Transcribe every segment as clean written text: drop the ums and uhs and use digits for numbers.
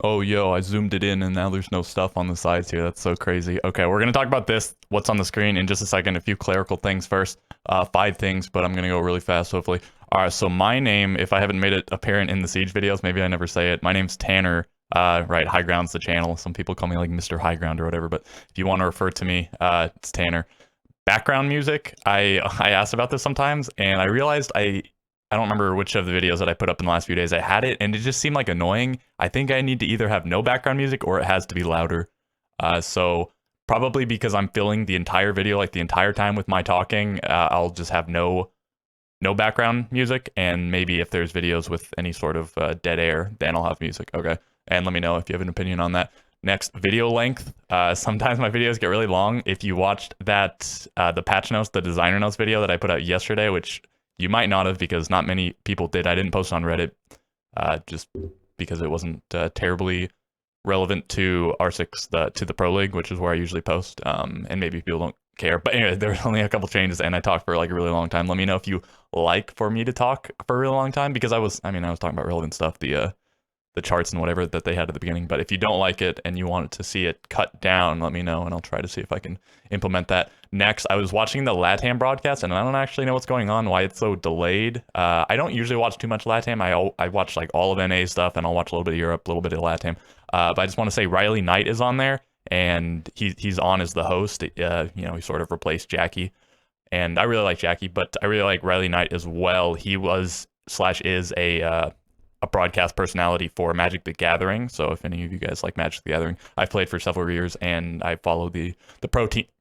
Oh, yo, I zoomed it in and now there's no stuff on the sides here. That's so crazy. Okay, we're going to talk about this, what's on the screen, in just a second. A few clerical things first. 5 things, but I'm going to go really fast, hopefully. All right, so my name, if I haven't made it apparent in the Siege videos, maybe I never say it. My name's Tanner. Right, High Ground's the channel. Some people call me like Mr. High Ground or whatever, but if you want to refer to me, it's Tanner. Background music, I asked about this sometimes, and I realized I don't remember which of the videos that I put up in the last few days I had it, and it just seemed like annoying. I think I need to either have no background music or it has to be louder. So probably because I'm filling the entire video, like the entire time with my talking, I'll just have no background music, and maybe if there's videos with any sort of dead air, then I'll have music. Okay, and let me know if you have an opinion on that. Next, video length. Sometimes my videos get really long. If you watched that, the patch notes, the designer notes video that I put out yesterday, which you might not have because not many people did. I didn't post on Reddit just because it wasn't terribly relevant to R6, to the Pro League, which is where I usually post. And maybe people don't care. But anyway, there were only a couple changes and I talked for like a really long time. Let me know if you like for me to talk for a really long time, because I was talking about relevant stuff, the charts and whatever that they had at the beginning. But if you don't like it and you want to see it cut down, let me know and I'll try to see if I can implement that. Next, I was watching the LATAM broadcast and I don't actually know what's going on, why it's so delayed. I don't usually watch too much LATAM. I watch like all of NA stuff, and I'll watch a little bit of Europe, a little bit of LATAM. But I just want to say Riley Knight is on there, and he's on as the host. He sort of replaced Jackie. And I really like Jackie, but I really like Riley Knight as well. He was / is a broadcast personality for Magic the Gathering. So if any of you guys like Magic the Gathering, I've played for several years and I follow the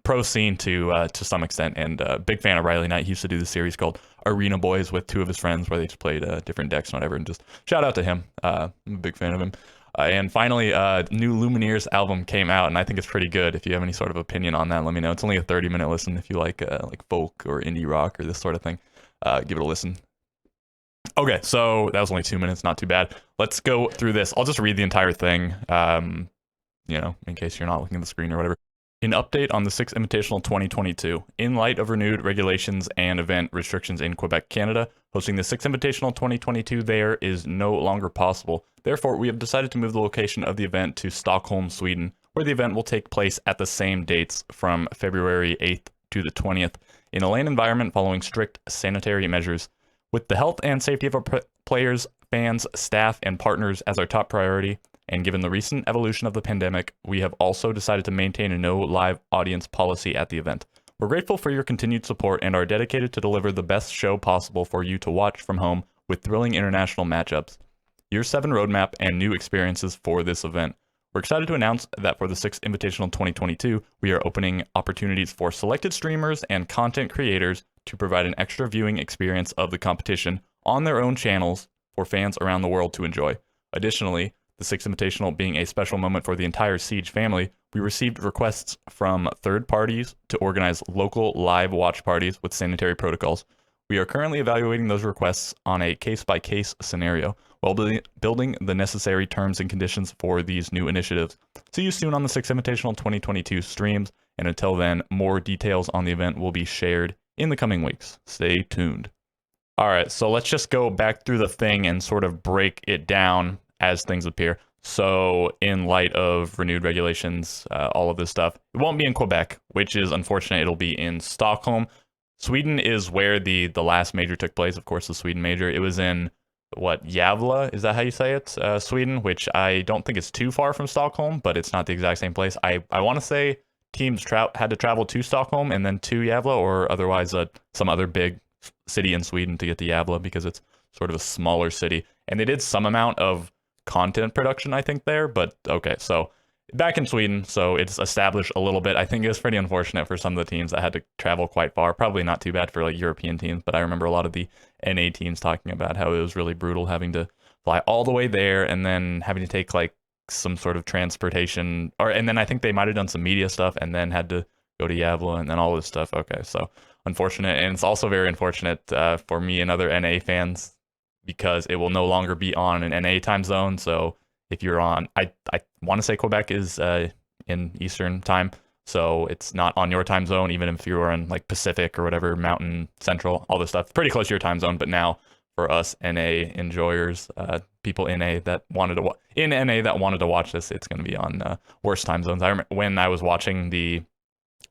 pro scene to some extent, and big fan of Riley Knight. He used to do this series called Arena Boys with 2 of his friends where they just played different decks and whatever, and just shout out to him. I'm a big fan of him. And finally, new Lumineers album came out, and I think it's pretty good. If you have any sort of opinion on that, let me know. It's only a 30-minute listen. If you like folk or indie rock or this sort of thing, give it a listen. Okay, so that was only 2 minutes, not too bad. Let's go through this. I'll just read the entire thing, in case you're not looking at the screen or whatever. An update on the Six Invitational 2022. In light of renewed regulations and event restrictions in Quebec, Canada, hosting the Six Invitational 2022 there is no longer possible. Therefore, we have decided to move the location of the event to Stockholm, Sweden, where the event will take place at the same dates from February 8th to the 20th, in a LAN environment following strict sanitary measures. With the health and safety of our players, fans, staff, and partners as our top priority, and given the recent evolution of the pandemic, we have also decided to maintain a no live audience policy at the event. We're grateful for your continued support and are dedicated to deliver the best show possible for you to watch from home with thrilling international matchups, Year 7 roadmap, and new experiences for this event. We're excited to announce that for the Sixth Invitational 2022, we are opening opportunities for selected streamers and content creators to provide an extra viewing experience of the competition on their own channels for fans around the world to enjoy. Additionally, the Sixth Invitational being a special moment for the entire Siege family, we received requests from third parties to organize local live watch parties with sanitary protocols. We are currently evaluating those requests on a case-by-case scenario while building the necessary terms and conditions for these new initiatives. See you soon on the Sixth Invitational 2022 streams, and until then, more details on the event will be shared in the coming weeks. Stay tuned. All right, so let's just go back through the thing and sort of break it down as things appear. So in light of renewed regulations, all of this stuff, it won't be in Quebec, which is unfortunate. It'll be in Stockholm. Sweden is where the last major took place, of course, the Sweden major. It was in, Gävle? Is that how you say it? Sweden, which I don't think is too far from Stockholm, but it's not the exact same place. I want to say teams had to travel to Stockholm and then to Gävle, or otherwise some other big city in Sweden to get to Gävle, because it's sort of a smaller city. And they did some amount of content production, I think, there, but okay, so back in Sweden, so it's established a little bit. I think it was pretty unfortunate for some of the teams that had to travel quite far. Probably not too bad for like European teams, but I remember a lot of the NA teams talking about how it was really brutal having to fly all the way there and then having to take like some sort of transportation, and then I think they might have done some media stuff and then had to go to Gävle and then all this stuff. Okay, so unfortunate, and it's also very unfortunate for me and other NA fans, because it will no longer be on an NA time zone. So if you're on, I want to say Quebec is in Eastern time, so it's not on your time zone, even if you're in like Pacific or whatever, Mountain, Central, all this stuff. Pretty close to your time zone, but now for us NA enjoyers, people in A that wanted to in NA that wanted to watch this, it's going to be on worse time zones. I remember when I was watching the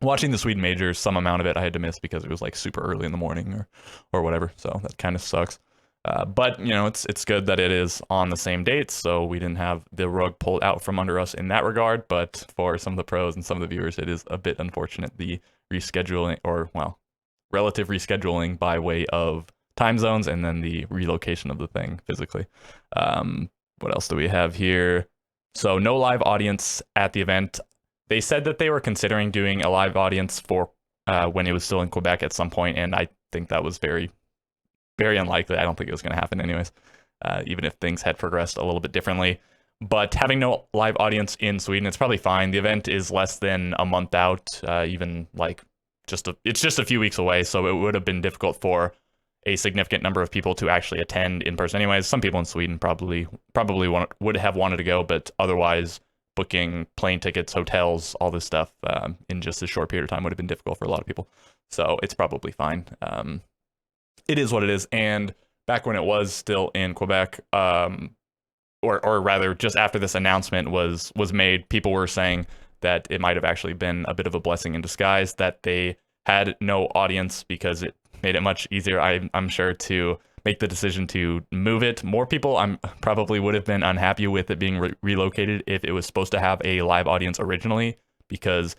Sweden majors, some amount of it I had to miss because it was like super early in the morning or whatever. So that kind of sucks. But you know, it's good that it is on the same dates, so we didn't have the rug pulled out from under us in that regard. But for some of the pros and some of the viewers, it is a bit unfortunate, the rescheduling, or well, relative rescheduling by way of time zones and then the relocation of the thing physically. What else do we have here? So no live audience at the event. They said that they were considering doing a live audience for when it was still in Quebec at some point, and I think that was very, very unlikely. I don't think it was going to happen anyways, even if things had progressed a little bit differently. But having no live audience in Sweden, it's probably fine. The event is less than a month out, even like it's just a few weeks away, so it would have been difficult for a significant number of people to actually attend in person anyways. Some people in Sweden probably would have wanted to go, but otherwise booking plane tickets, hotels, all this stuff in just a short period of time would have been difficult for a lot of people. So it's probably fine. It is what it is. And back when it was still in Quebec, or rather just after this announcement was made, people were saying that it might have actually been a bit of a blessing in disguise that they had no audience, because it made it much easier, I'm sure, to make the decision to move it. More people probably would have been unhappy with it being relocated if it was supposed to have a live audience originally, because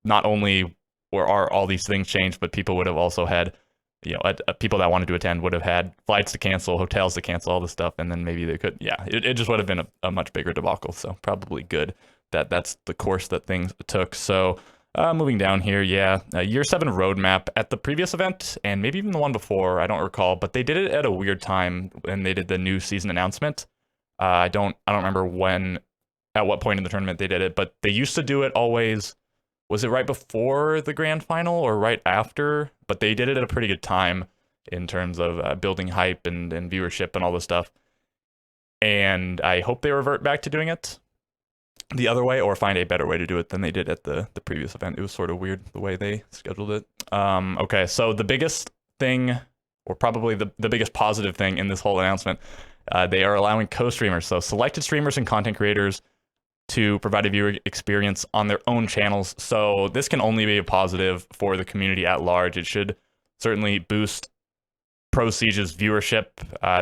not only are all these things changed, but people would have also had, you know, people that wanted to attend would have had flights to cancel, hotels to cancel, all this stuff, and then maybe they could, it just would have been a much bigger debacle. So probably good that that's the course that things took. So moving down here, Year 7 roadmap at the previous event, and maybe even the one before, I don't recall, but they did it at a weird time when they did the new season announcement. I don't remember at what point in the tournament they did it, but they used to do it always. Was it right before the grand final or right after? But they did it at a pretty good time in terms of building hype and viewership and all this stuff. And I hope they revert back to doing it the other way, or find a better way to do it than they did at the previous event. It was sort of weird the way they scheduled it. Okay, so the biggest thing, or probably the biggest positive thing in this whole announcement, they are allowing co-streamers, so selected streamers and content creators, to provide a viewer experience on their own channels. So this can only be a positive for the community at large. It should certainly boost Pro Siege's viewership.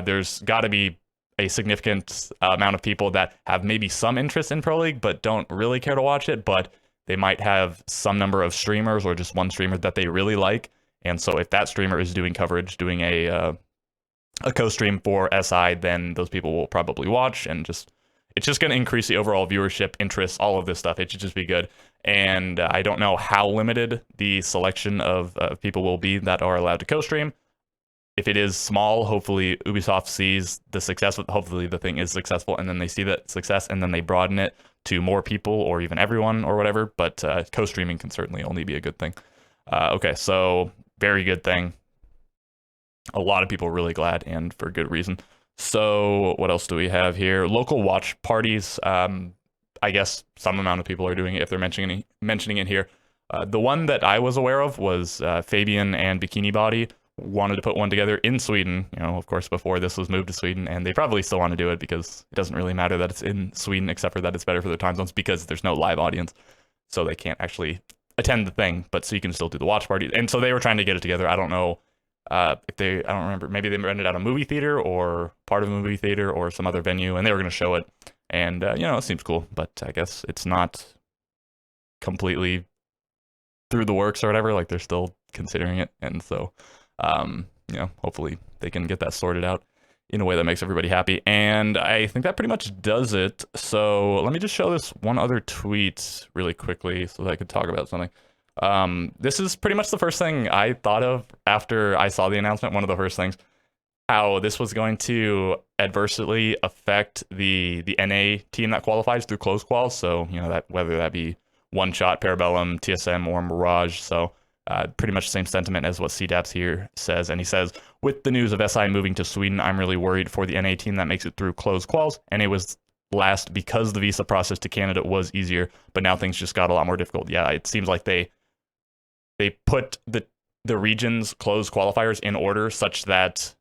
There's got to be a significant amount of people that have maybe some interest in Pro League but don't really care to watch it, but they might have some number of streamers or just one streamer that they really like. And so if that streamer is doing coverage, doing a co-stream for SI, then those people will probably watch, and it's just going to increase the overall viewership, interest, all of this stuff. It should just be good. And I don't know how limited the selection of people will be that are allowed to co-stream. If it is small, hopefully Ubisoft sees the success. Hopefully the thing is successful, and then they see that success, and then they broaden it to more people or even everyone or whatever. But co-streaming can certainly only be a good thing. Okay, so very good thing. A lot of people really glad, and for good reason. So what else do we have here? Local watch parties. I guess some amount of people are doing it if they're mentioning it here. The one that I was aware of was Fabian and Bikini Body wanted to put one together in Sweden, you know, of course, before this was moved to Sweden, and they probably still want to do it because it doesn't really matter that it's in Sweden, except for that it's better for the time zones because there's no live audience, so they can't actually attend the thing, but so you can still do the watch party. And so they were trying to get it together. I don't know I don't remember, maybe they rented out a movie theater or part of a movie theater or some other venue, and they were going to show it, and you know, it seems cool, but I guess it's not completely through the works or whatever. Like, they're still considering it, and so you know, hopefully they can get that sorted out in a way that makes everybody happy. And I think that pretty much does it. So let me just show this one other tweet really quickly so that I could talk about something. This is pretty much the first thing I thought of after I saw the announcement. One of the first things, how this was going to adversely affect the NA team that qualifies through closed quals. So, you know, that whether that be One Shot, Parabellum, TSM, or Mirage. So pretty much the same sentiment as what CDAPS here says. And he says, with the news of SI moving to Sweden, I'm really worried for the NA team that makes it through closed quals. And it was last because the visa process to Canada was easier, but now things just got a lot more difficult. Yeah, it seems like they put the region's closed qualifiers in order such that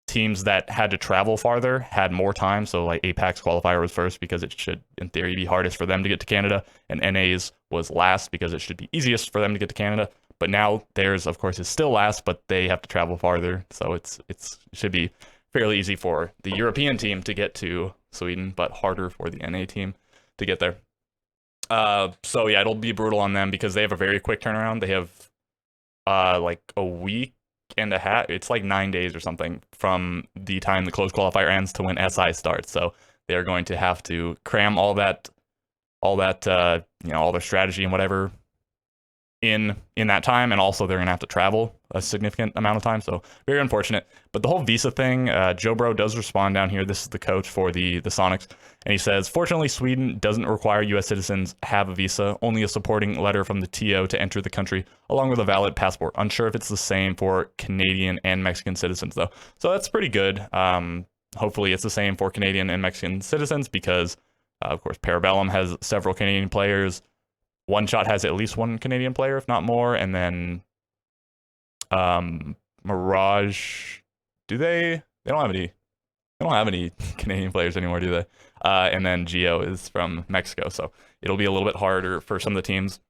teams that had to travel farther had more time. So like APAC's qualifier was first because it should, in theory, be hardest for them to get to Canada, and NA's was last because it should be easiest for them to get to Canada. But now theirs, of course, is still last, but they have to travel farther. So it should be fairly easy for the European team to get to Sweden, but harder for the NA team to get there. So yeah, it'll be brutal on them because they have a very quick turnaround. They have like a week and a half. It's like 9 days or something from the time the closed qualifier ends to when SI starts. So they're going to have to cram all that all their strategy and whatever in that time, and also they're gonna have to travel a significant amount of time, so very unfortunate. But the whole visa thing, Joe Bro does respond down here. This is the coach for the Sonics, and he says, fortunately, Sweden doesn't require US citizens have a visa, only a supporting letter from the TO to enter the country, along with a valid passport. Unsure if it's the same for Canadian and Mexican citizens, though. So that's pretty good. Hopefully it's the same for Canadian and Mexican citizens, because, of course, Parabellum has several Canadian players. One Shot has at least one Canadian player, if not more, and then Mirage, they don't have any Canadian players anymore, do they? And then Geo is from Mexico, so it'll be a little bit harder for some of the teams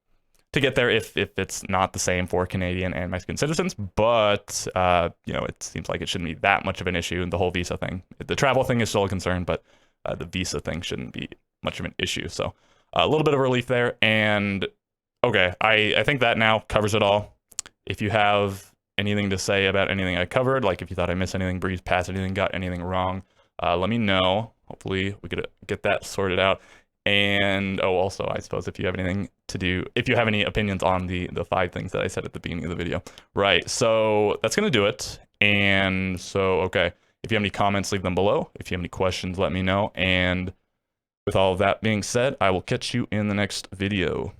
to get there if it's not the same for Canadian and Mexican citizens. But it seems like it shouldn't be that much of an issue. And the whole visa thing, the travel thing is still a concern, but the visa thing shouldn't be much of an issue. So a little bit of relief there. And okay, I think that now covers it all. If you have anything to say about anything I covered, like if you thought I missed anything, breezed past anything, got anything wrong, let me know. Hopefully we could get that sorted out. And also, I suppose if you have any opinions on the 5 things that I said at the beginning of the video. Right, so that's gonna do it. And so, okay, if you have any comments, leave them below. If you have any questions, let me know. And with all of that being said, I will catch you in the next video.